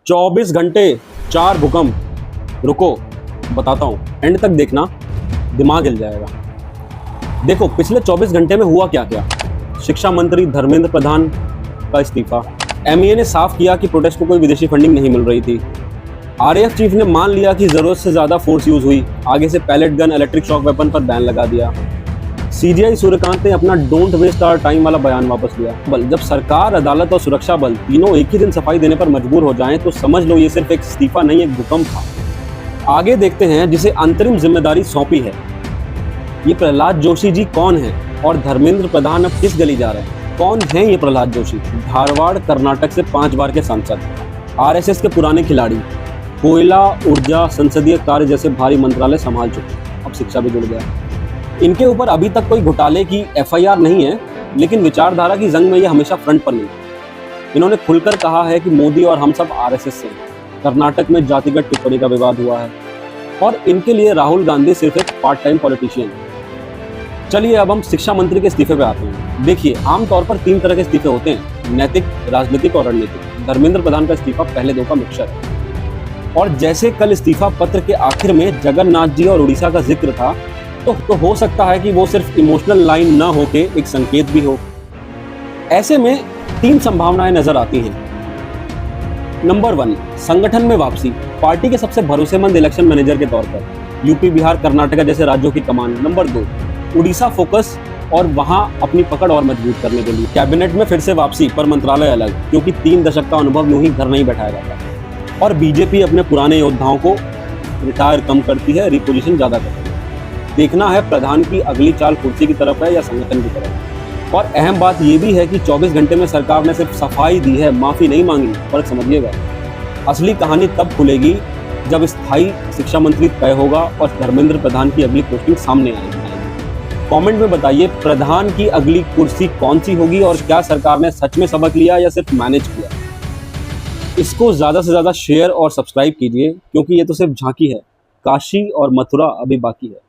24 घंटे 4 भूकंप। रुको बताता हूँ, एंड तक देखना, दिमाग हिल जाएगा। देखो पिछले 24 घंटे में हुआ क्या क्या। शिक्षा मंत्री धर्मेंद्र प्रधान का इस्तीफा। एमईए ने साफ किया कि प्रोटेस्ट को कोई विदेशी फंडिंग नहीं मिल रही थी। आरएएफ चीफ ने मान लिया कि जरूरत से ज्यादा फोर्स यूज हुई, आगे से pellet gun, electric shock weapon पर बैन लगा दिया। सीजीआई सूर्यकांत ने अपना डोंट वेस्ट आवर टाइम वाला बयान वापस लिया। जब सरकार, अदालत और सुरक्षा बल तीनों एक ही दिन सफाई देने पर मजबूर हो जाएं तो समझ लो ये सिर्फ एक इस्तीफा नहीं, एक भूकंप था। आगे देखते हैं जिसे अंतरिम जिम्मेदारी सौंपी है। ये प्रहलाद जोशी जी कौन है और धर्मेंद्र प्रधान अब किस गली जा रहे हैं? कौन है ये प्रहलाद जोशी? धारवाड़ कर्नाटक से 5 बार के सांसद, आरएसएस के पुराने खिलाड़ी, कोयला, ऊर्जा, संसदीय कार्य जैसे भारी मंत्रालय संभाल चुके, अब शिक्षा भी जुड़ गया। इनके ऊपर अभी तक कोई घोटाले की एफआईआर नहीं है, लेकिन विचारधारा की जंग में ये हमेशा फ्रंट पर नहीं। इन्होंने खुलकर कहा है कि मोदी और हम सब आरएसएस से हैं। कर्नाटक में जातिगत टिप्पणी का विवाद हुआ है और इनके लिए राहुल गांधी सिर्फ एक पार्ट टाइम पॉलिटिशियन है। चलिए अब हम शिक्षा मंत्री के इस्तीफे पे आते हैं। देखिए आमतौर पर 3 तरह के इस्तीफे होते हैं, नैतिक, राजनीतिक और रणनीतिक। धर्मेंद्र प्रधान का इस्तीफा पहले 2 का मिक्सचर है। और जैसे कल इस्तीफा पत्र के आखिर में जगन्नाथ जी और उड़ीसा का जिक्र था, तो हो सकता है कि वो सिर्फ इमोशनल लाइन ना होके एक संकेत भी हो। ऐसे में 3 संभावनाएं नजर आती हैं। नंबर 1, संगठन में वापसी। पार्टी के सबसे भरोसेमंद इलेक्शन मैनेजर के तौर पर यूपी, बिहार, कर्नाटक जैसे राज्यों की कमान। नंबर 2, उड़ीसा फोकस और वहां अपनी पकड़ और मजबूत करने के लिए। कैबिनेट में फिर से वापसी पर मंत्रालय अलग, क्योंकि 3 दशक का अनुभव यूं ही घर नहीं बैठाया जाता। और बीजेपी अपने पुराने योद्धाओं को रिटायर कम करती है, रिपोजिशन ज्यादा करती है। देखना है प्रधान की अगली चाल कुर्सी की तरफ है या संगठन की तरफ। और अहम बात यह भी है कि 24 घंटे में सरकार ने सिर्फ सफाई दी है, माफी नहीं मांगी। फर्क समझिएगा। असली कहानी तब खुलेगी जब स्थायी शिक्षा मंत्री तय होगा और धर्मेंद्र प्रधान की अगली पोस्टिंग सामने आएगी। कमेंट में बताइए प्रधान की अगली कुर्सी कौन सी होगी और क्या सरकार ने सच में सबक लिया या सिर्फ मैनेज किया। इसको ज़्यादा से ज़्यादा शेयर और सब्सक्राइब कीजिए, क्योंकि ये तो सिर्फ झांकी है, काशी और मथुरा अभी बाकी है।